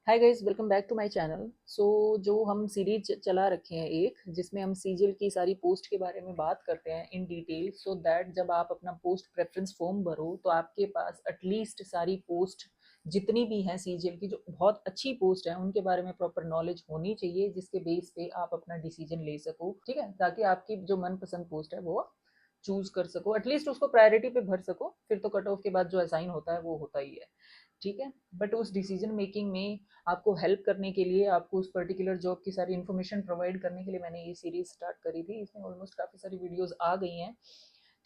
Hi guys, welcome back to my channel. जो हम series चला रखे हैं एक, जिसमें हम सीजीएल की सारी पोस्ट के बारे में बात करते हैं इन डिटेल, सो दैट जब आप अपना पोस्ट प्रेफरेंस फॉर्म भरो तो आपके पास एटलीस्ट सारी पोस्ट जितनी भी हैं सीजीएल की, जो बहुत अच्छी पोस्ट है, उनके बारे में प्रॉपर नॉलेज होनी चाहिए, जिसके बेस पे आप अपना डिसीजन ले सको। ठीक है, ताकि आपकी जो मनपसंद पोस्ट है वो चूज कर सको, एटलीस्ट उसको प्रायोरिटी पे भर सको। फिर तो कट ऑफ के बाद जो असाइन होता है वो होता ही है। ठीक है, बट उस डिसीजन मेकिंग में आपको हेल्प करने के लिए, आपको उस पर्टिकुलर जॉब की सारी इन्फॉर्मेशन प्रोवाइड करने के लिए मैंने ये सीरीज स्टार्ट करी थी। इसमें ऑलमोस्ट काफ़ी सारी वीडियोस आ गई हैं।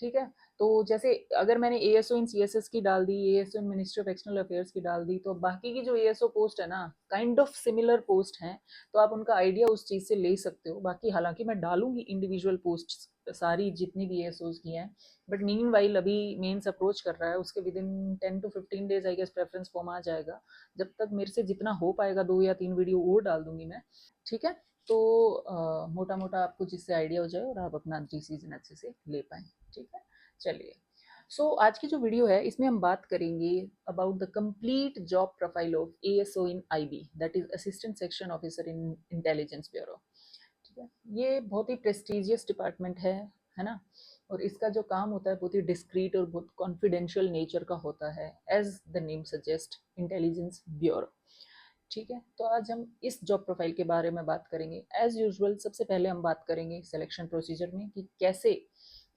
ठीक है, तो जैसे अगर मैंने एएसओ इन सीएसएस की डाल दी, ASO in ministry of external affairs की डाल दी, तो बाकी की जो एएसओ पोस्ट है ना, काइंड ऑफ सिमिलर पोस्ट हैं, तो आप उनका आइडिया उस चीज़ से ले सकते हो। बाकी हालांकि मैं डालूंगी इंडिविजुअल पोस्ट सारी जितनी भी एएसओज की हैं, बट मीन वाइल अभी मेंस अप्रोच कर रहा है, उसके with in 10 to 15 days I guess preference form आ जाएगा। जब तक मेरे से जितना हो पाएगा 2 या 3 वीडियो और डाल दूंगी मैं। ठीक है, तो मोटा मोटा आपको जिससे आइडिया हो जाए और आप अपना डिसीजन अच्छे से ले पाएँ। ठीक है, चलिए। आज की जो वीडियो है इसमें हम बात करेंगे about the complete job profile of ASO in IB, that is assistant section officer in intelligence bureau. ठीक है, ये बहुत ही प्रेस्टिजियस डिपार्टमेंट है ना। और इसका जो काम होता है बहुत ही डिस्क्रीट और बहुत कॉन्फिडेंशियल नेचर का होता है, as the name suggest, intelligence bureau. ठीक है, तो आज हम इस जॉब प्रोफाइल के बारे में बात करेंगे। एज यूजुअल सबसे पहले हम बात करेंगे सिलेक्शन प्रोसीजर में कि कैसे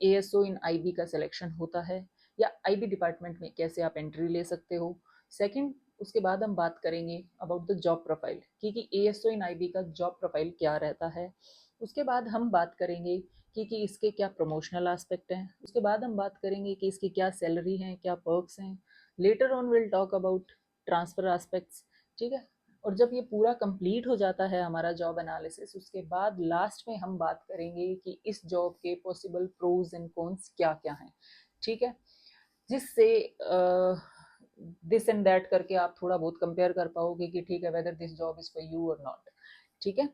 एएसओ इन आईबी का सिलेक्शन होता है, या आईबी डिपार्टमेंट में कैसे आप एंट्री ले सकते हो। सेकंड, उसके बाद हम बात करेंगे अबाउट द जॉब प्रोफाइल कि एएसओ इन आईबी का जॉब प्रोफाइल क्या रहता है। उसके बाद हम बात करेंगे कि इसके क्या प्रमोशनल एस्पेक्ट हैं। उसके बाद हम बात करेंगे कि इसकी क्या सैलरी है, क्या पर्क्स हैं। Later on will talk about transfer aspects. ठीक है, और जब ये पूरा कंप्लीट हो जाता है हमारा जॉब एनालिसिस, उसके बाद लास्ट में हम बात करेंगे कि इस जॉब के पॉसिबल प्रोज एंड कॉन्स क्या क्या हैं। ठीक है, जिससे दिस एंड दैट करके आप थोड़ा बहुत कंपेयर कर पाओगे कि ठीक है, whether this job is for you और नॉट। ठीक है,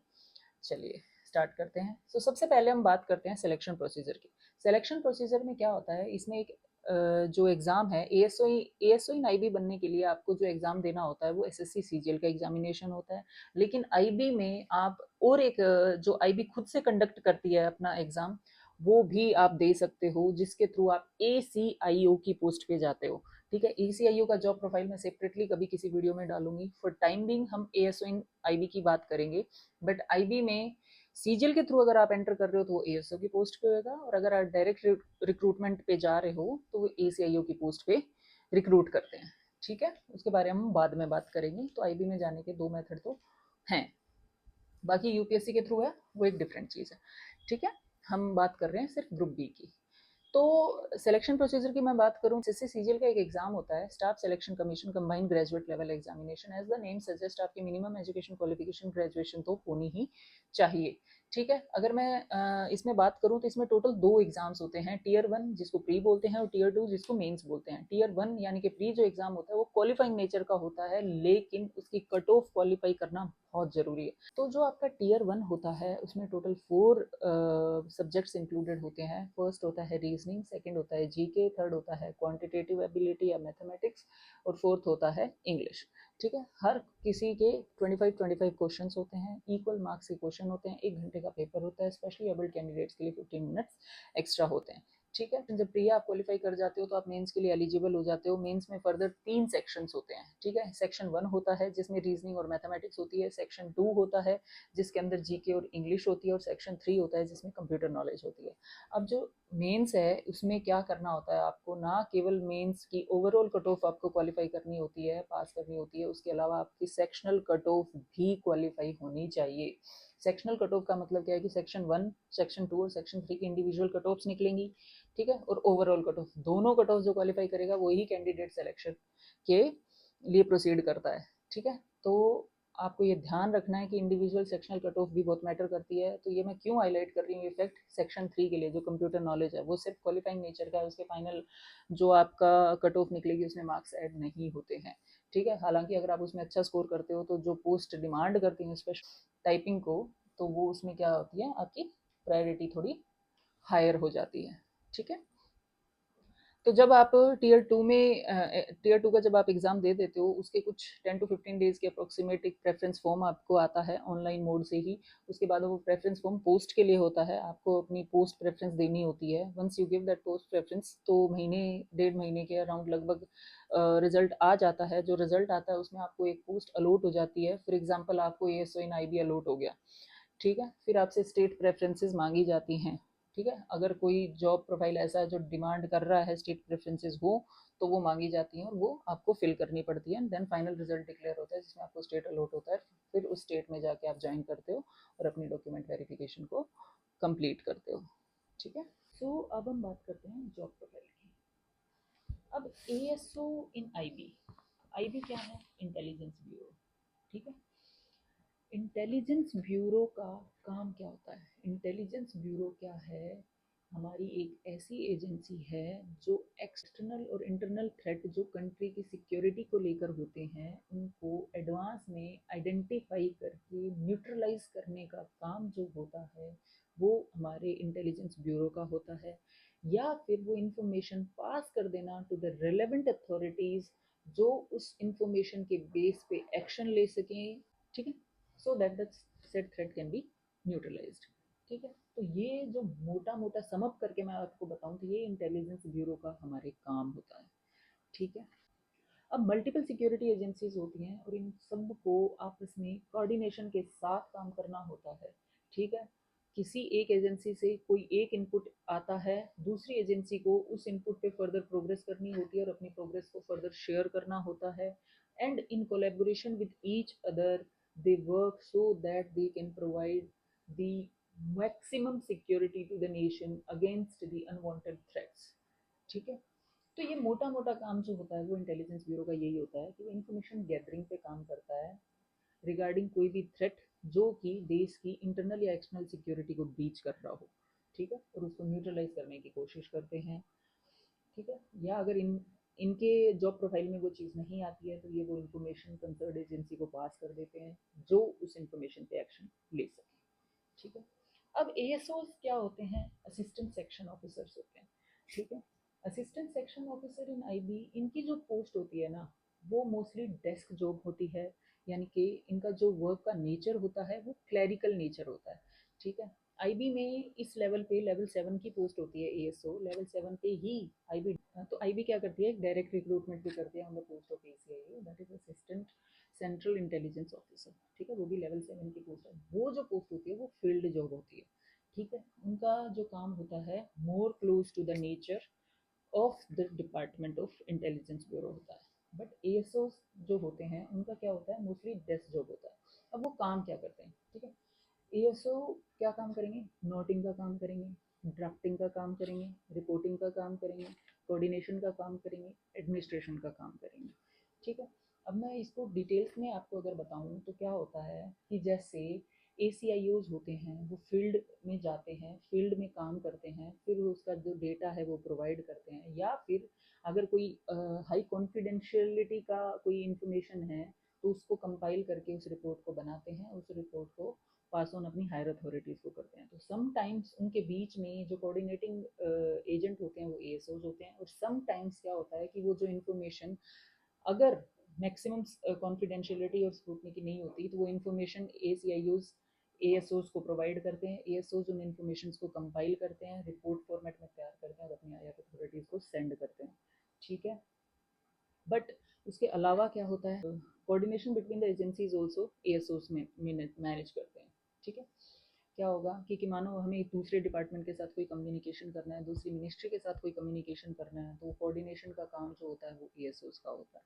चलिए स्टार्ट करते हैं। सबसे पहले हम बात करते हैं सिलेक्शन प्रोसीजर की। सिलेक्शन प्रोसीजर में क्या होता है, इसमें एक जो एग्ज़ाम है, एएसओ इन आईबी बनने के लिए आपको जो एग्ज़ाम देना होता है वो एसएससी सीजीएल का एग्जामिनेशन होता है। लेकिन आईबी में आप और एक जो आईबी खुद से कंडक्ट करती है अपना एग्ज़ाम, वो भी आप दे सकते हो, जिसके थ्रू आप एसीआईओ की पोस्ट पे जाते हो। ठीक है, एसीआईओ का जॉब प्रोफाइल मैं सेपरेटली कभी किसी वीडियो में डालूंगी। फॉर टाइम बिंग हम एएसओ इन आईबी की बात करेंगे। बट आईबी में सीजीएल के थ्रू अगर आप एंटर कर रहे हो तो वो एएसओ की पोस्ट पे होगा, और अगर आप डायरेक्ट रिक्रूटमेंट पे जा रहे हो तो वो एसीआईओ की पोस्ट पे रिक्रूट करते हैं। ठीक है, उसके बारे में हम बाद में बात करेंगे। तो आईबी में जाने के दो मेथड तो हैं, बाकी यूपीएससी के थ्रू है वो एक डिफरेंट चीज़ है। ठीक है, हम बात कर रहे हैं सिर्फ ग्रुप बी की। तो सिलेक्शन प्रोसीजर की मैं बात करूं, एसएससी सीजीएल का एक एग्जाम होता है, staff selection commission combined graduate level examination. As the name suggest, आपकी मिनिमम एजुकेशन क्वालिफिकेशन ग्रेजुएशन तो होनी ही चाहिए। ठीक है, अगर मैं इसमें बात करूं तो इसमें टोटल 2 एग्जाम्स होते हैं, टीयर 1 जिसको प्री बोलते हैं और टीयर 2 जिसको मेंस बोलते हैं। टीयर 1 यानी कि प्री जो एग्जाम होता है वो क्वालिफाइंग नेचर का होता है, लेकिन उसकी कट ऑफ क्वालिफाई करना बहुत जरूरी है। तो जो आपका टीयर 1 होता है उसमें टोटल 4 सब्जेक्ट्स इंक्लूडेड होते हैं। फर्स्ट होता है रीजनिंग, सेकंड होता है जीके, थर्ड होता है क्वांटिटेटिव एबिलिटी या मैथमेटिक्स, और फोर्थ होता है इंग्लिश। ठीक है, हर किसी के 25-25 क्वेश्चंस होते हैं, इक्वल मार्क्स के क्वेश्चन होते हैं, 1 घंटे का पेपर होता है। स्पेशली एबल्ड कैंडिडेट्स के लिए 15 मिनट्स एक्स्ट्रा होते हैं। ठीक है, जब प्रिया आप क्वालिफाई कर जाते हो तो आप मेंस के लिए एलिजिबल हो जाते हो। मेंस में फर्दर 3 सेक्शंस होते हैं। ठीक है, सेक्शन 1 होता है जिसमें रीजनिंग और मैथमेटिक्स होती है, सेक्शन 2 होता है जिसके अंदर जीके और इंग्लिश होती है, और सेक्शन 3 होता है जिसमें कंप्यूटर नॉलेज होती है। अब जो मेंस है उसमें क्या करना होता है, आपको ना केवल मेंस की ओवरऑल कट ऑफ आपको क्वालिफाई करनी होती है, पास करनी होती है, उसके अलावा आपकी सेक्शनल कट ऑफ भी क्वालिफाई होनी चाहिए। सेक्शनल कट ऑफ का मतलब क्या है कि सेक्शन 1, सेक्शन 2 और सेक्शन 3 की इंडिविजुअल कट ऑफ्स निकलेंगी। ठीक है, और ओवरऑल कट ऑफ, दोनों कट ऑफ जो क्वालिफाई करेगा वही कैंडिडेट सिलेक्शन के लिए प्रोसीड करता है। ठीक है, तो आपको ये ध्यान रखना है कि इंडिविजुअल सेक्शनल कट ऑफ भी बहुत मैटर करती है। तो ये मैं क्यों हाईलाइट कर रही हूँ, इफेक्ट सेक्शन 3 के लिए जो कंप्यूटर नॉलेज है वो सिर्फ क्वालिफाइंग नेचर का है, उसके फाइनल जो आपका कट ऑफ निकलेगी उसमें मार्क्स ऐड नहीं होते हैं। ठीक है, हालांकि अगर आप उसमें अच्छा स्कोर करते हो तो जो पोस्ट डिमांड करती है स्पेशल टाइपिंग को, तो वो उसमें क्या होती है, आपकी प्रायोरिटी थोड़ी हायर हो जाती है। ठीक है, तो जब आप टियर टू का जब आप एग्ज़ाम दे देते हो, उसके कुछ 10 to 15 डेज़ के अप्रॉक्सीमेट एक प्रेफरेंस फॉर्म आपको आता है ऑनलाइन मोड से ही। उसके बाद वो प्रेफरेंस फॉर्म पोस्ट के लिए होता है, आपको अपनी पोस्ट प्रेफरेंस देनी होती है। Once you give that post preference, तो महीने 1.5 महीने के अराउंड लगभग रिजल्ट आ जाता है। जो रिजल्ट आता है उसमें आपको एक पोस्ट अलॉट हो जाती है। फॉर एग्जाम्पल आपको ASO इन IB अलॉट हो गया, ठीक है। फिर आपसे स्टेट प्रेफरेंसेस मांगी जाती हैं, ठीक है। अगर कोई जॉब प्रोफाइल ऐसा है जो डिमांड कर रहा है स्टेट प्रेफरेंसेस हो, तो वो मांगी जाती हैं और वो आपको फिल करनी पड़ती है। देन फाइनल रिजल्ट डिक्लेयर होता है जिसमें आपको स्टेट अलॉट होता है। फिर उस स्टेट में जाके आप ज्वाइन करते हो और अपनी डॉक्यूमेंट वेरिफिकेशन को कंप्लीट करते हो, ठीक है। सो अब हम बात करते हैं जॉब प्रोफाइल की। अब ASO इन IB क्या है? इंटेलिजेंस ब्यूरो, ठीक है। इंटेलिजेंस ब्यूरो का काम क्या होता है? इंटेलिजेंस ब्यूरो क्या है? हमारी एक ऐसी एजेंसी है जो एक्सटर्नल और इंटरनल थ्रेट जो कंट्री की सिक्योरिटी को लेकर होते हैं, उनको एडवांस में आइडेंटिफाई करके न्यूट्रलाइज करने का काम जो होता है, वो हमारे इंटेलिजेंस ब्यूरो का होता है। या फिर वो इंफॉर्मेशन पास कर देना टू द रेलेवेंट अथॉरिटीज, जो उस इंफॉर्मेशन के बेस पे एक्शन ले सकें, ठीक है। So that the set threat can be neutralised, ठीक है। तो ये जो मोटा मोटा समअप करके मैं आपको बताऊं, तो ये इंटेलिजेंस ब्यूरो का हमारे काम होता है, ठीक है। अब मल्टीपल सिक्योरिटी एजेंसीज होती हैं और इन सब को आपस में कोऑर्डिनेशन के साथ काम करना होता है, ठीक है। किसी एक एजेंसी से कोई एक इनपुट आता है, दूसरी एजेंसी को उस इनपुट पे फर्दर प्रोग्रेस करनी होती है और अपनी प्रोग्रेस को फर्दर शेयर करना होता है। And in collaboration with each other they work so that they can provide the maximum security to the nation against the unwanted threats, ठीक है। तो ये मोटा मोटा काम जो होता है वो इंटेलिजेंस ब्यूरो का यही होता है कि वो इंफॉर्मेशन गैदरिंग पे काम करता है रिगार्डिंग कोई भी थ्रेट जो कि देश की इंटरनल या एक्सटर्नल सिक्योरिटी को ब्रीच कर रहा हो, ठीक है, और उसको न्यूट्रलाइज करने की कोशिश करते हैं, ठीक है। या अगर इनके जॉब प्रोफाइल में वो चीज़ नहीं आती है, तो ये वो इन्फॉर्मेशन कंसर्न एजेंसी को पास कर देते हैं जो उस इन्फॉर्मेशन पे एक्शन ले सके, ठीक है। अब ASOs क्या होते हैं? असिस्टेंट सेक्शन ऑफिसर्स होते हैं, ठीक है। Assistant section officer in IB, इनकी जो पोस्ट होती है ना, वो मोस्टली डेस्क जॉब होती है। यानी कि इनका जो वर्क का नेचर होता है वो क्लैरिकल नेचर होता है, ठीक है। IB में इस लेवल पे लेवल 7 की पोस्ट होती है ASO, लेवल 7 पे ही IB। तो IB क्या करती है? डायरेक्ट रिक्रूटमेंट भी करती है on the post of ACIO, that is assistant central intelligence officer, ठीक है। वो भी लेवल 7 की पोस्ट है। वो जो पोस्ट होती है वो फील्ड जॉब होती है, ठीक है। उनका जो काम होता है more close to the nature of the department of intelligence bureau होता है। बट ASO जो होते हैं उनका क्या होता है? मोस्टली डेस्क जॉब होता है। अब वो काम क्या करते हैं, ठीक है। ASO क्या काम करेंगे? नोटिंग का काम करेंगे, ड्राफ्टिंग का काम करेंगे, रिपोर्टिंग का काम करेंगे, कोऑर्डिनेशन का काम करेंगे, एडमिनिस्ट्रेशन का काम करेंगे, ठीक है। अब मैं इसको डिटेल्स में आपको अगर बताऊं तो क्या होता है कि जैसे ACIOs होते हैं वो फील्ड में जाते हैं, फील्ड में काम करते हैं, फिर उसका जो डेटा है वो प्रोवाइड करते हैं। या फिर अगर कोई हाई कॉन्फिडेंशियलिटी का कोई इंफॉर्मेशन है, तो उसको कंपाइल करके उस रिपोर्ट को बनाते हैं, उस रिपोर्ट को पास ऑन अपनी हायर अथॉरिटीज़ को करते हैं। तो समटाइम्स उनके बीच में जो कोऑर्डिनेटिंग एजेंट होते हैं वो ASOs होते हैं। और समटाइम्स क्या होता है कि वो जो इन्फॉर्मेशन अगर मैक्सिमम कॉन्फिडेंशियलिटी और स्क्रूटनी की नहीं होती, तो वो इन्फॉर्मेशन ASOs को प्रोवाइड करते हैं। ASOs उन इन्फॉर्मेशन को कंपाइल करते हैं, रिपोर्ट फॉर्मेट में तैयार करते हैं और अपनी हायर अथॉरिटीज़ को सेंड करते हैं, ठीक है। बट उसके अलावा क्या होता है? Coordination between the agencies also ASOs में मैनेज करते हैं, ठीक है। क्या होगा कि मानो हमें एक दूसरे डिपार्टमेंट के साथ कोई कम्युनिकेशन करना है, दूसरी मिनिस्ट्री के साथ कोई कम्युनिकेशन करना है, तो कोऑर्डिनेशन का काम जो होता है वो ASOs का होता है,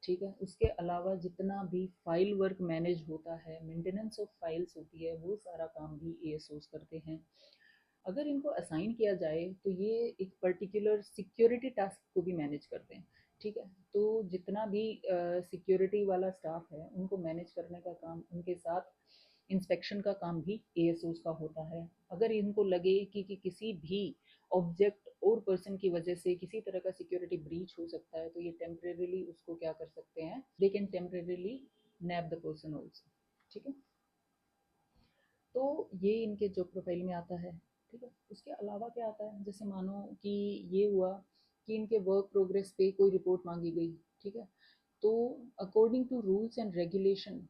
ठीक है। उसके अलावा जितना भी फाइल वर्क मैनेज होता है, मेंटेनेंस ऑफ फाइल्स होती है, वो सारा काम भी ASOs करते हैं। अगर इनको असाइन किया जाए तो ये एक पर्टिकुलर सिक्योरिटी टास्क को भी मैनेज करते हैं, ठीक है। तो जितना भी सिक्योरिटी वाला स्टाफ है उनको मैनेज करने का काम, उनके साथ इंस्पेक्शन का काम भी ASOs का होता है। अगर इनको लगे कि किसी भी ऑब्जेक्ट और पर्सन की वजह से किसी तरह का सिक्योरिटी ब्रीच हो सकता है, तो ये टेम्परेरीली उसको क्या कर सकते हैं? They can temporarily nap the person also, ठीक है। तो ये इनके जॉब प्रोफाइल में आता है, ठीक है। उसके अलावा क्या आता है? जैसे मानो कि ये हुआ कि इनके वर्क प्रोग्रेस पे कोई रिपोर्ट मांगी गई, ठीक है, तो according to rules and regulation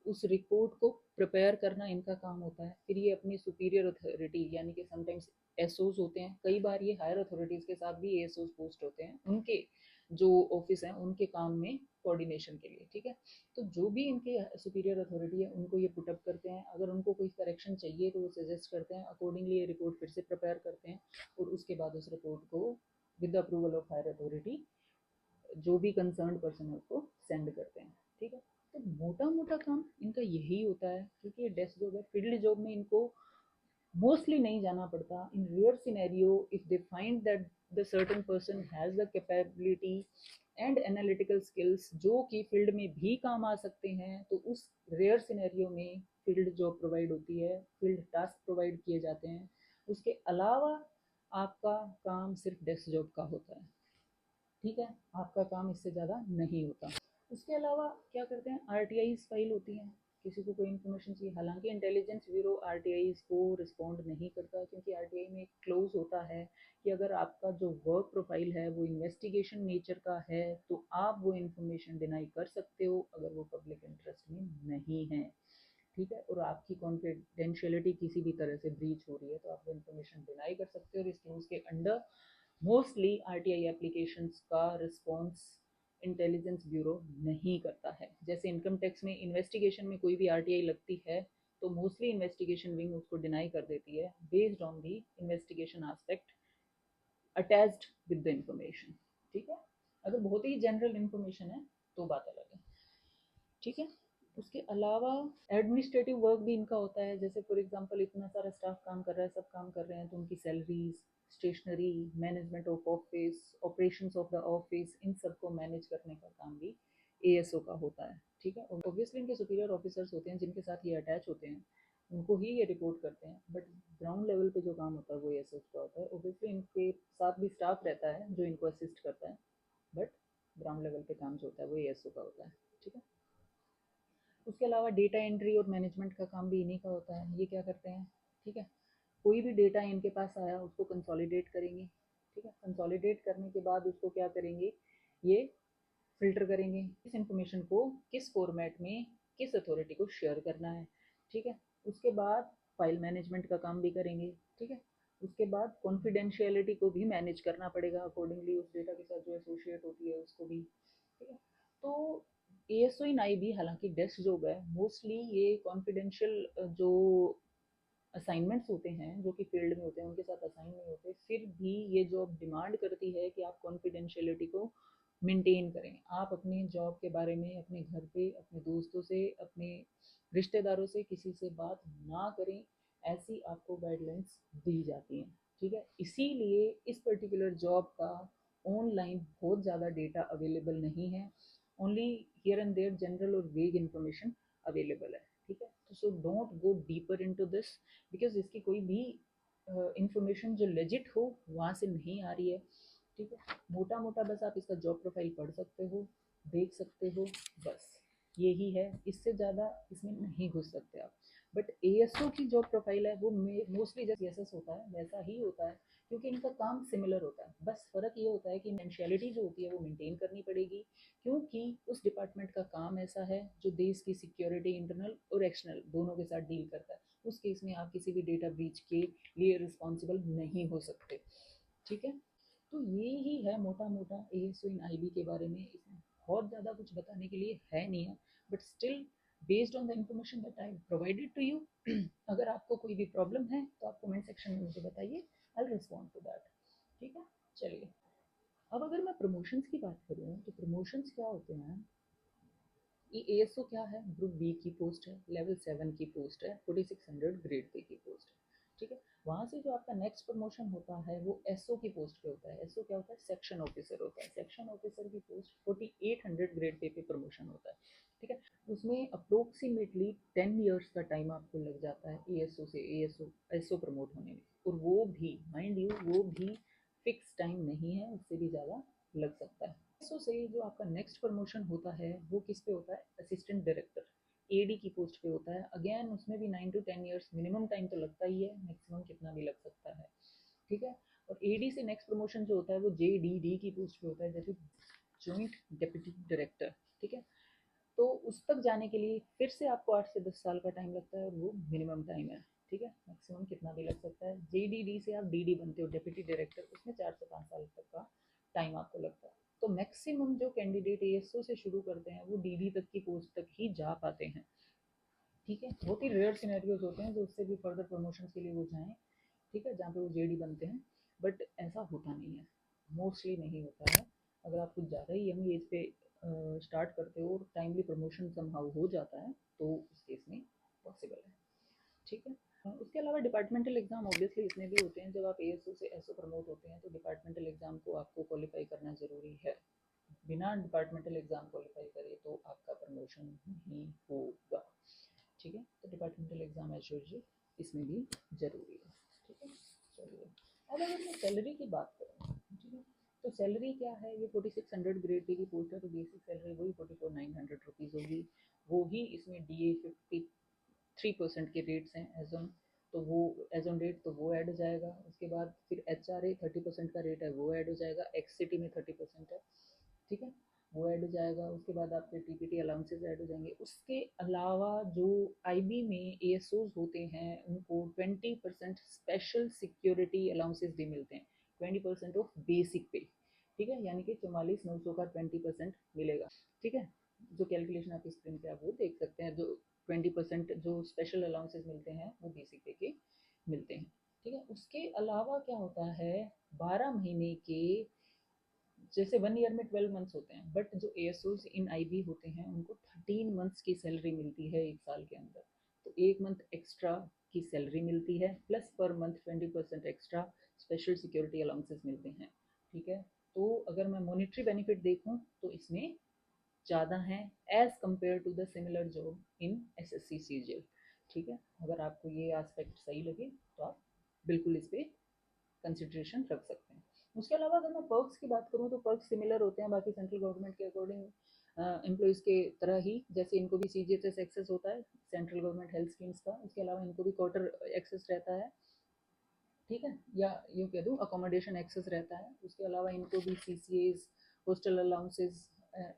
उस रिपोर्ट को प्रिपेयर करना इनका काम होता है। फिर ये अपनी सुपीरियर अथॉरिटी यानी कि समटाइम्स एसओज होते हैं, कई बार ये हायर अथॉरिटीज़ के साथ भी एसओज पोस्ट होते हैं, उनके जो ऑफिस हैं उनके काम में कोऑर्डिनेशन के लिए, ठीक है। तो जो भी इनके सुपीरियर अथॉरिटी है उनको ये पुटअप करते हैं, अगर उनको कोई करेक्शन चाहिए तो वो सजेस्ट करते हैं, अकॉर्डिंगली ये रिपोर्ट फिर से प्रिपेयर करते हैं और उसके बाद उस रिपोर्ट को with the approval of higher authority जो भी कंसर्न पर्सन है उसको सेंड करते हैं, ठीक है। तो मोटा मोटा काम इनका यही होता है, क्योंकि ये डेस्क जॉब है। फील्ड जॉब में इनको मोस्टली नहीं जाना पड़ता। In rare scenario if they find that the certain person has the capability and analytical skills जो कि फील्ड में भी काम आ सकते हैं, तो उस रेयर सिनेरियो में फील्ड जॉब प्रोवाइड होती है, फील्ड टास्क प्रोवाइड किए जाते हैं। उसके अलावा आपका काम सिर्फ डेस्क जॉब का होता है, ठीक है, आपका काम इससे ज़्यादा नहीं होता। उसके अलावा क्या करते हैं, आरटीआईज फाइल होती हैं, किसी को कोई इन्फॉर्मेशन चाहिए। हालांकि इंटेलिजेंस ब्यूरो आरटीआईज को रिस्पॉन्ड नहीं करता, क्योंकि आरटीआई में एक क्लोज होता है कि अगर आपका जो वर्क प्रोफाइल है वो इन्वेस्टिगेशन नेचर का है तो आप वो इन्फॉर्मेशन डिनाई कर सकते हो अगर वो पब्लिक इंटरेस्ट में नहीं है, ठीक है, और आपकी कॉन्फिडेंशियलिटी किसी भी तरह से ब्रीच हो रही है तो आप वो इन्फॉर्मेशन डिनाई कर सकते हो। और इस क्लोज के अंडर मोस्टली आरटीआई एप्लीकेशंस का रिस्पॉन्स इंटेलिजेंस ब्यूरो नहीं करता है। जैसे इनकम टैक्स में इन्वेस्टिगेशन में कोई भी आरटीआई लगती है तो मोस्टली इन्वेस्टिगेशन विंग उसको डिनाई कर देती है based on the investigation aspect attached with the information, ठीक है। अगर बहुत ही जनरल इंफॉर्मेशन है तो बात अलग है, ठीक है। उसके अलावा एडमिनिस्ट्रेटिव वर्क भी इनका होता है। जैसे फॉर एग्जांपल इतना सारा स्टाफ काम कर रहा है, सब काम कर रहे हैं, तो उनकी salaries, stationery, management of office, operations of the office, इन सबको मैनेज करने का काम भी एएसओ का होता है, ठीक है। ऑब्वियसली इनके सुपीरियर ऑफिसर्स होते हैं जिनके साथ ये अटैच होते हैं, उनको ही ये रिपोर्ट करते हैं, बट ग्राउंड लेवल पे जो काम होता है वो एएसओ का होता है। ऑब्वियसली इनके साथ भी स्टाफ रहता है जो इनको असिस्ट करता है, बट ग्राउंड लेवल पे काम जो होता है वो एएसओ का होता है, ठीक है। उसके अलावा डेटा एंट्री और मैनेजमेंट का काम भी इन्हीं का होता है। ये क्या करते हैं, ठीक है, कोई भी डेटा इनके पास आया उसको कंसोलिडेट करेंगे, ठीक है, कंसोलिडेट करने के बाद उसको क्या करेंगे, ये फिल्टर करेंगे इस इंफॉर्मेशन को किस फॉर्मेट में किस अथॉरिटी को शेयर करना है, ठीक है। उसके बाद फाइल मैनेजमेंट का काम भी करेंगे, ठीक है। उसके बाद कॉन्फिडेंशियलिटी को भी मैनेज करना पड़ेगा अकॉर्डिंगली उस डेटा के साथ जो एसोसिएट होती है उसको भी, ठीक है। तो एएसओ इन आई भी हालांकि डेस्क जॉब है, मोस्टली ये कॉन्फिडेंशियल जो असाइनमेंट्स होते हैं जो कि फील्ड में होते हैं उनके साथ असाइन नहीं होते, फिर भी ये जॉब डिमांड करती है कि आप कॉन्फिडेंशियलिटी को मेंटेन करें। आप अपने जॉब के बारे में अपने घर पे अपने दोस्तों से अपने रिश्तेदारों से किसी से बात ना करें, ऐसी आपको गाइडलाइंस दी जाती हैं, ठीक है। इसीलिए इस पर्टिकुलर जॉब का ऑनलाइन बहुत ज़्यादा डेटा अवेलेबल नहीं है, only here and there general और वेग इंफॉर्मेशन अवेलेबल है, ठीक है। तो so don't go deeper into this, because इसकी कोई भी इंफॉर्मेशन जो लेजिट हो वहाँ से नहीं आ रही है, ठीक है। मोटा मोटा बस आप इसका जॉब प्रोफाइल पढ़ सकते हो, देख सकते हो, बस यही है, इससे ज़्यादा इसमें नहीं घुस सकते आप। बट एएसओ की जो प्रोफाइल है वो मोस्टली जैसे एसएस होता है वैसा ही होता है, क्योंकि इनका काम सिमिलर होता है। बस फ़र्क ये होता है कि कॉन्फिडेंशियलिटी जो होती है वो मेंटेन करनी पड़ेगी, क्योंकि उस डिपार्टमेंट का काम ऐसा है जो देश की सिक्योरिटी इंटरनल और एक्सटर्नल दोनों के साथ डील करता है। उस केस में आप किसी भी डेटा ब्रीच के लिए रिस्पॉन्सिबल नहीं हो सकते, ठीक है। तो ये ही है मोटा मोटा एएसओ इन आईबी के बारे में। इसमें बहुत ज़्यादा कुछ बताने के लिए है नहीं है, but still based on the information that I provided to you, अगर आपको कोई भी प्रॉब्लम है तो आप कमेंट सेक्शन में मुझे बताइए, आई रिस्पॉन्ड टू दैट, ठीक है। चलिए, अब अगर मैं प्रमोशंस की बात करूँ तो प्रमोशंस क्या होते हैं, ये एएसओ क्या है, ग्रुप बी की पोस्ट है, लेवल 7 की पोस्ट है, 4600 ग्रेड पे की पोस्ट है, ठीक है। वहाँ से जो आपका नेक्स्ट प्रमोशन होता है वो एसओ की पोस्ट पे होता है। एसओ क्या होता है, सेक्शन ऑफिसर होता है। सेक्शन ऑफिसर की पोस्ट 4800 ग्रेड पे प्रमोशन होता है, ठीक है। उसमें अप्रोक्सीमेटली 10 ईयर्स का टाइम आपको लग जाता है एएसओ से एसओ प्रमोट होने में, और वो भी माइंड यू वो भी फिक्स टाइम नहीं है, उससे भी ज़्यादा लग सकता है। एसओ से जो आपका नेक्स्ट प्रमोशन होता है वो किस पे होता है, असिस्टेंट डायरेक्टर एडी की पोस्ट पे होता है। अगेन उसमें भी 9 to 10 ईयर्स मिनिमम टाइम तो लगता ही है, मैक्सिमम कितना भी लग सकता है, ठीक है। और एडी से नेक्स्ट प्रमोशन जो होता है वो जेडीडी की पोस्ट पे होता है, जैसे जॉइंट डेप्यूटी डायरेक्टर, ठीक है। तो उस तक जाने के लिए फिर से आपको 8 से 10 साल का टाइम लगता है, और वो मिनिमम टाइम है, ठीक है। मैक्सिमम कितना भी लग सकता है। जेडीडी से आप डीडी बनते हो, डेप्यूटी डायरेक्टर, उसमें 4 से 5 साल तक का टाइम आपको लगता है। तो मैक्सिमम जो कैंडिडेट एएसओ से शुरू करते हैं वो डीडी तक की पोस्ट तक ही जा पाते हैं, ठीक है। बहुत ही रेयर सिनेरियोज होते हैं जो उससे भी फर्दर प्रमोशन के लिए वो जाएँ, ठीक है, जहाँ पे वो जेडी बनते हैं, बट ऐसा होता नहीं है, मोस्टली नहीं होता है। अगर आप कुछ ज़्यादा ही यंग एज पे स्टार्ट करते हो और टाइमली प्रमोशन समहाउ हो जाता है तो उस केस में पॉसिबल है, ठीक है। उसके अलावा डिपार्टमेंटल एग्जाम ऑब्वियसली इसमें भी होते हैं। जब आप एएसओ से एसओ प्रमोट होते हैं तो डिपार्टमेंटल एग्जाम को आपको क्वालिफाई करना ज़रूरी है। बिना डिपार्टमेंटल एग्जाम क्वालिफाई करे तो आपका प्रमोशन नहीं होगा, ठीक है। तो डिपार्टमेंटल एग्जाम एज यूजुअल इसमें भी ज़रूरी है, ठीक है। चलिए, अब अगर मैं सैलरी की बात करूँ, ठीक है, तो सैलरी क्या है, ये 4600 ग्रेड पे की पोस्ट है, तो बेसिक सैलरी वही 44,900 रुपीज़ होगी। वो ही इसमें DA 53% के रेट्स हैं एज ऑन, तो वो एज ऑन रेट तो वो ऐड हो जाएगा। उसके बाद फिर HRA 30% का रेट है वो ऐड हो जाएगा, एक्स सिटी में 30% है, ठीक है, वो ऐड हो जाएगा। उसके बाद आपके टीपीटी अलाउंसेस ऐड हो जाएंगे। उसके अलावा जो आईबी में एएसओज होते हैं उनको 20% स्पेशल सिक्योरिटी अलाउंसेस भी मिलते हैं, 20% ऑफ बेसिक पे, ठीक है, यानी कि 44,900 का 20% मिलेगा, ठीक है। जो कैलकुलेशन आपकी स्क्रीन पे आप वो देख सकते हैं, जो 20% जो स्पेशल अलाउंसेस मिलते हैं वो बेसिक पे के मिलते हैं, ठीक है। उसके अलावा क्या होता है, 12 महीने के, जैसे 1 ईयर में 12 मंथ्स होते हैं, बट जो एएसओज इन आईबी होते हैं उनको 13 मंथ्स की सैलरी मिलती है 1 साल के अंदर। तो 1 मंथ एक्स्ट्रा की सैलरी मिलती है, plus per month 20% extra special security allowances मिलते हैं, ठीक है। तो अगर मैं मॉनिटरी बेनिफिट देखूं तो इसमें ज़्यादा है as compare to the similar job in SSC CGL, ठीक है। अगर आपको ये एस्पेक्ट सही लगे तो आप बिल्कुल इस पर कंसिड्रेशन रख सकते हैं। उसके अलावा अगर मैं पर्क्स की बात करूँ तो पर्क्स सिमिलर होते हैं बाकी सेंट्रल गवर्नमेंट के अकॉर्डिंग, एम्प्लॉयज़ के तरह ही, जैसे इनको भी CGHS एक्सेस होता है सेंट्रल गवर्नमेंट हेल्थ स्कीम्स का। उसके अलावा इनको भी क्वार्टर एक्सेस रहता है, ठीक है, या यूँ कह दूँ अकोमोडेशन एक्सेस रहता है। उसके अलावा इनको भी CCAs, हॉस्टल अलाउंसेस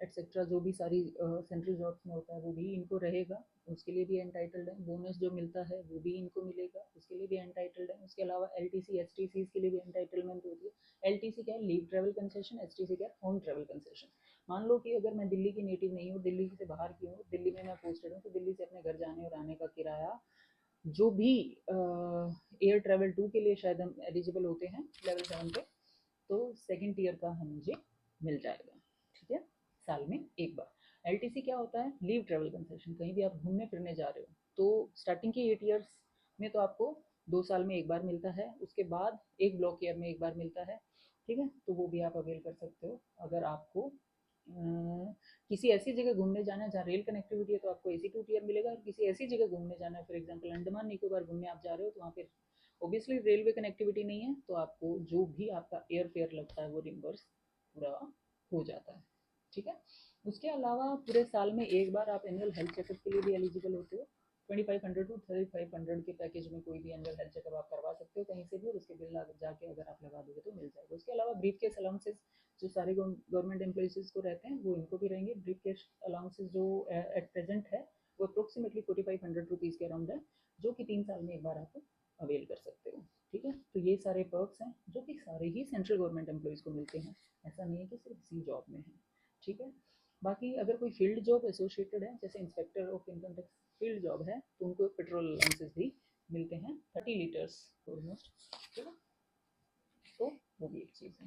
एट्सेट्रा जो भी सारी सेंट्रल जॉब्स में होता है वो भी इनको रहेगा, उसके लिए भी एंटाइटल्ड है। बोनस जो मिलता है वो भी इनको मिलेगा, उसके लिए भी एंटाइटल्ड है। उसके अलावा LTC STCs के लिए भी एंटाइटलमेंट होती है। LTC क्या है, लीव ट्रैवल कंसेशन, STC क्या है, होम ट्रैवल कंसेशन। मान लो कि अगर मैं दिल्ली की नेटिव नहीं हूँ, दिल्ली से बाहर की हूँ, दिल्ली में मैं पोस्टेड हूँ, तो दिल्ली से अपने घर जाने और आने का किराया जो भी एयर ट्रैवल 2 के लिए शायद हम एलिजिबल होते हैं लेवल 7 पे, तो सेकंड टीयर का हम मुझे मिल जाएगा, ठीक है, साल में एक बार। LTC क्या होता है, लीव ट्रैवल कंसेशन, कहीं भी आप घूमने फिरने जा रहे हो तो स्टार्टिंग के 8 ईयर्स में तो आपको 2 साल में एक बार मिलता है, उसके बाद एक ब्लॉक ईयर में एक बार मिलता है, ठीक है। तो वो भी आप अवेल कर सकते हो। अगर आपको किसी ऐसी जगह घूमने जाना है जहाँ रेल कनेक्टिविटी है तो आपको AC2 टीयर मिलेगा, और किसी ऐसी जगह घूमने जाना है, फॉर एग्जाम्पल अंडमान निकोबार घूमने आप जा रहे हो तो वहाँ पे ऑब्वियसली रेलवे कनेक्टिविटी नहीं है, तो आपको जो भी आपका एयर फेयर लगता है वो रिम्बर्स पूरा हो जाता है, ठीक है। उसके अलावा पूरे साल में एक बार आप एनुअल हेल्थ चेकअप के लिए भी एलिजिबल होते हो। 2500 टू 3500 के पैकेज में कोई भी एनुअल हेल्थ चेकअप आप करवा सकते हो कहीं से भी, और उसके बिल जाके अगर आप लगा दोगे तो मिल जाएगा। उसके अलावा ब्रीफ केस अलाउंसेस जो सारे गवर्नमेंट एम्प्लॉइज को रहते हैं वो इनको भी रहेंगे। ब्रीफ केस अलाउंसेस जो एट प्रेजेंट है वो अप्रोक्सीमेटली 4500 रुपीज़ के अराउंड है, जो कि 3 साल में एक बार आप अवेल कर सकते हो, ठीक है। तो ये सारे पर्क्स हैं जो कि सारे ही सेंट्रल गवर्नमेंट एम्प्लॉइज़ को मिलते हैं, ऐसा नहीं है कि सिर्फ इसी जॉब में है, ठीक है। बाकी अगर कोई फील्ड जॉब एसोसिएटेड है, जैसे inspector of income tax field job है, तो उनको पेट्रोल अलाउंसेस भी मिलते हैं 30 लीटर्स ऑलमोस्ट, ठीक है। तो वो भी एक चीज़ है।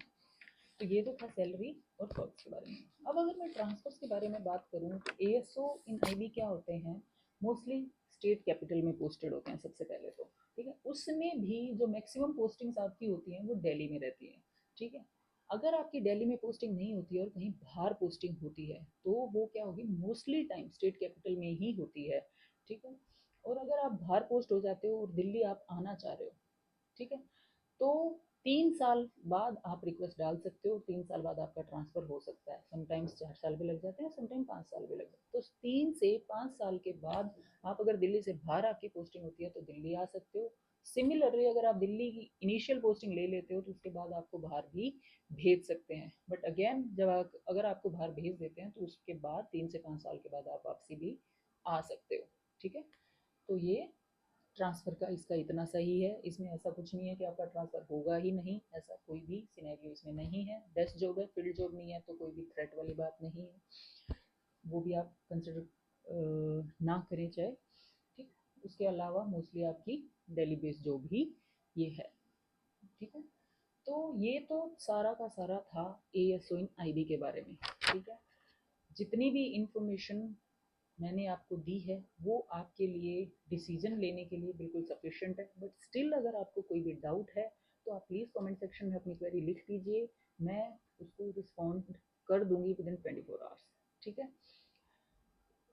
तो ये तो था सैलरी और पर्क्स के बारे में। अब अगर मैं ट्रांसफर्स के बारे में बात करूँ तो एएसओ इन आईबी क्या होते हैं, मोस्टली स्टेट कैपिटल में पोस्टेड होते हैं सबसे पहले तो, ठीक है। उसमें भी जो मैक्सिमम पोस्टिंग्स आपकी होती हैं वो दिल्ली में रहती है, ठीक है। अगर आपकी दिल्ली में पोस्टिंग नहीं होती है और कहीं बाहर पोस्टिंग होती है तो वो क्या होगी, मोस्टली टाइम स्टेट कैपिटल में ही होती है, ठीक है। और अगर आप बाहर पोस्ट हो जाते हो और दिल्ली आप आना चाह रहे हो, ठीक है, तो 3 साल बाद आप रिक्वेस्ट डाल सकते हो, 3 साल बाद आपका ट्रांसफ़र हो सकता है। समटाइम्स 4 साल भी लग जाते हैं, समटाइम 5 साल भी लग जाते हैं। तो 3 से 5 साल के बाद आप अगर दिल्ली से बाहर आपकी पोस्टिंग होती है तो दिल्ली आ सकते हो। सिमिलरली अगर आप दिल्ली की इनिशियल पोस्टिंग ले लेते हो तो उसके बाद आपको बाहर भी भेज सकते हैं। बट अगेन जब अगर आपको बाहर भेज देते हैं तो उसके बाद 3 से 5 साल के बाद आप वापसी भी आ सकते हो। ठीक है? तो ये ट्रांसफ़र का इसका इतना सही है। इसमें ऐसा कुछ नहीं है कि आपका ट्रांसफ़र होगा ही नहीं, ऐसा कोई भी सिनेरियो इसमें नहीं है। डेस्क जॉब है, फील्ड जॉब नहीं है, तो कोई भी थ्रेट वाली बात नहीं है। वो भी आप कंसिडर ना करें चाहे। ठीक। उसके अलावा मोस्टली आपकी डेली बेस्ड जॉब ही ये है। ठीक है। तो ये तो सारा का सारा था ASO इन IB के बारे में। ठीक है। जितनी भी इंफॉर्मेशन मैंने आपको दी है वो आपके लिए डिसीजन लेने के लिए बिल्कुल सफिशिएंट है। बट स्टिल अगर आपको कोई भी डाउट है तो आप प्लीज़ कमेंट सेक्शन में अपनी क्वेरी लिख दीजिए, मैं उसको रिस्पॉन्ड कर दूंगी विद इन 24 आवर्स। ठीक है।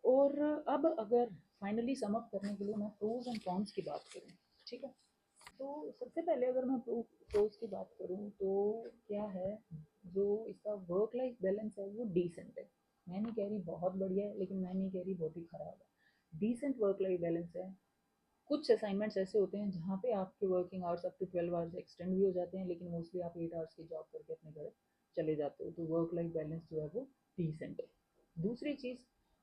और अब अगर फाइनली सम अप करने के लिए मैं प्रोज एंड कॉन्स की बात करूँ। ठीक है। तो सबसे पहले अगर मैं प्रोज की बात करूँ तो क्या है, जो इसका वर्क लाइफ बैलेंस है वो डिसेंट है। मैं नहीं कह रही बहुत बढ़िया है, लेकिन मैं नहीं कह रही बहुत ही खराब है। डिसेंट वर्क लाइफ बैलेंस है। कुछ असाइनमेंट्स ऐसे होते हैं जहाँ पे आपके working hours up to 12 hours extend भी हो जाते हैं, लेकिन मोस्टली आप 8 आवर्स की जॉब करके अपने घर चले जाते हो। तो वर्क लाइफ बैलेंस जो है वो डिसेंट है। दूसरी चीज़,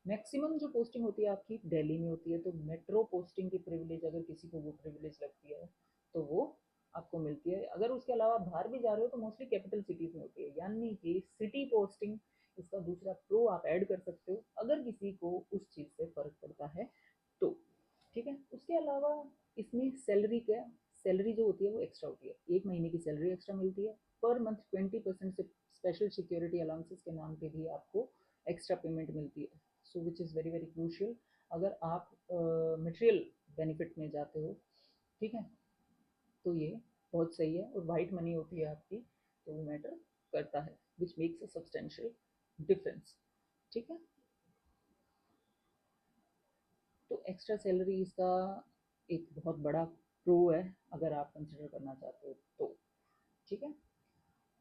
मैक्सिमम जो पोस्टिंग होती है आपकी दिल्ली में होती है, तो मेट्रो पोस्टिंग की प्रिविलेज अगर किसी को वो प्रिविलेज लगती है तो वो आपको मिलती है। अगर उसके अलावा बाहर भी जा रहे हो तो मोस्टली कैपिटल सिटीज़ में होती है, यानी कि सिटी पोस्टिंग इसका दूसरा प्रो आप ऐड कर सकते हो अगर किसी को उस चीज़ से फ़र्क पड़ता है तो। ठीक है। उसके अलावा इसमें सैलरी जो होती है वो एक्स्ट्रा होती है, 1 महीने की सैलरी एक्स्ट्रा मिलती है। पर मंथ 20% से स्पेशल सिक्योरिटी अलाउंसेस के नाम पे भी आपको एक्स्ट्रा पेमेंट मिलती है। So which is very very crucial अगर आप मटेरियल बेनिफिट में जाते हो। ठीक है। तो ये बहुत सही है, और वाइट मनी होती है आपकी तो वो मैटर करता है, which makes a substantial difference. ठीक है। तो एक्स्ट्रा सैलरी इसका एक बहुत बड़ा प्रो है अगर आप कंसिडर करना चाहते हो तो। ठीक है।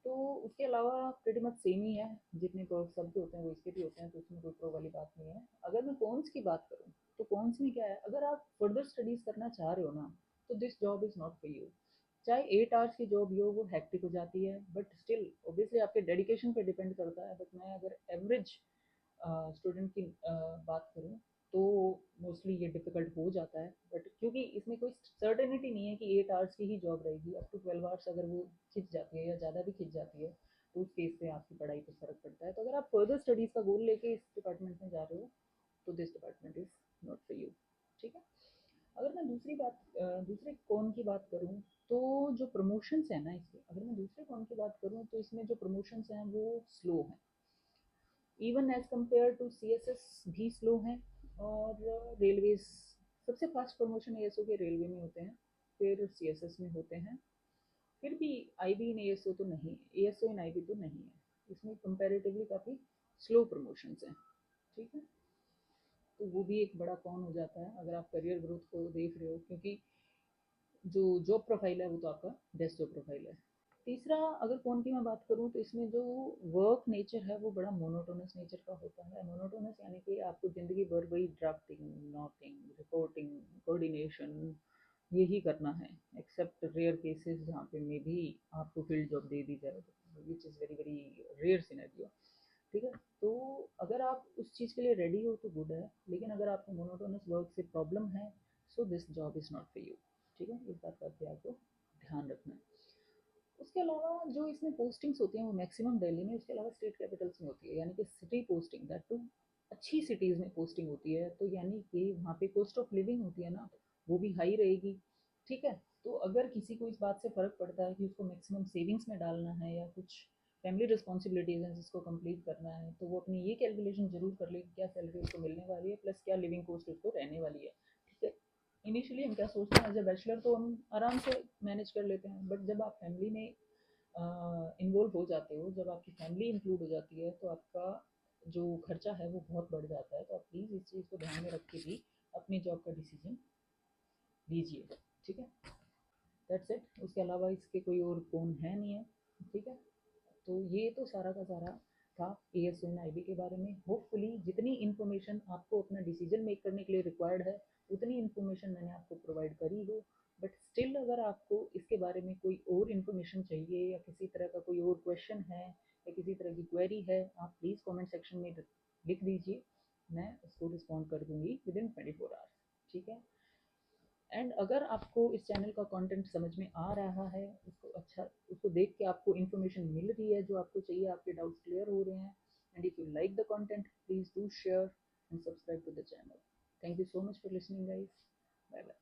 तो उसके अलावा प्रीटी मच सेम ही है, जितने प्रो सबके होते हैं वो इसके भी होते हैं, तो उसमें कोई प्रो वाली बात नहीं है। अगर मैं कॉन्स की बात करूँ तो कॉन्स में क्या है, अगर आप फर्दर स्टडीज़ करना चाह रहे हो ना तो this job is not for you. चाहे 8 आवर्स की जॉब हो वो हैक्टिक हो जाती है, बट स्टिल ऑब्वियसली आपके डेडिकेशन पे डिपेंड करता है। बट मैं अगर एवरेज स्टूडेंट की बात करूँ तो मोस्टली ये डिफ़िकल्ट हो जाता है। बट क्योंकि इसमें कोई सर्टेनिटी नहीं है कि 8 आवर्स की ही जॉब रहेगी, अप टू 12 आवर्स अगर वो खिंच जाती है या ज़्यादा भी खिंच जाती है तो उस केस से आपकी पढ़ाई पर फ़र्क पड़ता है। तो अगर आप फर्दर स्टडीज़ का गोल लेके इस डिपार्टमेंट में जा रहे हो तो this department is not for you. ठीक है। अगर मैं दूसरे कौन की बात करूँ तो जो प्रमोशंस है ना इसके, अगर मैं दूसरे कौन की बात करूँ तो इसमें जो प्रमोशंस हैं वो स्लो हैं, even as compare to CSS भी स्लो हैं। और रेलवेज सबसे फास्ट प्रमोशन ASO के रेलवे में होते हैं, फिर CSS में होते हैं, फिर भी IB इन ASO तो नहीं, ASO इन IB तो नहीं है। इसमें कंपैरेटिवली काफ़ी स्लो प्रमोशंस हैं। ठीक है। तो वो भी एक बड़ा कॉन हो जाता है अगर आप करियर ग्रोथ को देख रहे हो, क्योंकि जो जॉब प्रोफाइल है वो तो आपका डेस्क जॉब प्रोफाइल है। तीसरा, अगर फ़ोन की मैं बात करूँ तो इसमें जो वर्क नेचर है वो बड़ा मोनोटोनस नेचर का होता है। मोनोटोनस यानी कि आपको ज़िंदगी भर वही ड्राफ्टिंग, नोटिंग, रिपोर्टिंग, कोऑर्डिनेशन यही करना है, एक्सेप्ट रेयर केसेस जहाँ पे मे भी आपको फील्ड जॉब दे दी जाए, which is very very rare scenario. ठीक है। तो अगर आप उस चीज़ के लिए रेडी हो तो गुड है, लेकिन अगर आपको मोनोटोनस वर्क से प्रॉब्लम है so this job is not for you. ठीक है। इस बात का भी आपको ध्यान रखना है। उसके अलावा जो इसमें पोस्टिंग्स होती हैं वो मैक्सिमम दिल्ली में, उसके अलावा स्टेट कैपिटल्स में होती है, यानी कि सिटी पोस्टिंग, दैट टू अच्छी सिटीज़ में पोस्टिंग होती है। तो यानी कि वहाँ पे कॉस्ट ऑफ लिविंग होती है ना, वो भी हाई रहेगी। ठीक है। तो अगर किसी को इस बात से फ़र्क पड़ता है कि उसको मैक्सिमम सेविंग्स में डालना है या कुछ फैमिली रिस्पॉन्सिबिलिटीज़ हैं जिसको कंप्लीट करना है, तो वो अपनी ये कैलकुलेशन ज़रूर कर ले कि क्या सैलरी उसको मिलने वाली है प्लस क्या लिविंग कॉस्ट उसको रहने वाली है। ठीक है। इनिशियली हम क्या सोचते हैं, एज ए बैचलर तो हम आराम से मैनेज कर लेते हैं, बट जब आप फैमिली में इन्वॉल्व हो जाते हो, जब आपकी फैमिली इंक्लूड हो जाती है तो आपका जो खर्चा है वो बहुत बढ़ जाता है। तो आप प्लीज़ इस चीज़ को ध्यान में रख के भी अपनी जॉब का डिसीजन लीजिए। ठीक है। That's it. उसके अलावा इसके कोई और फ़ोन है नहीं है, ठीक है। तो ये तो सारा का सारा था AS1 IB के बारे में। होपफुली जितनी इन्फॉर्मेशन आपको अपना डिसीजन मेक करने के लिए रिक्वायर्ड है उतनी इन्फॉर्मेशन मैंने आपको प्रोवाइड करी हो। बट स्टिल अगर आपको इसके बारे में कोई और इन्फॉर्मेशन चाहिए या किसी तरह का कोई और क्वेश्चन है या किसी तरह की क्वेरी है, आप प्लीज़ कमेंट सेक्शन में लिख दीजिए, मैं उसको रिस्पॉन्ड कर दूंगी विदिन 24 आवर्स, ठीक है। एंड अगर आपको इस चैनल का कंटेंट समझ में आ रहा है, उसको देख के आपको इन्फॉर्मेशन मिल रही है जो आपको चाहिए, आपके डाउट्स क्लियर हो रहे हैं, and if you like the content please do share and subscribe to the channel. Thank you so much for listening guys. Bye bye.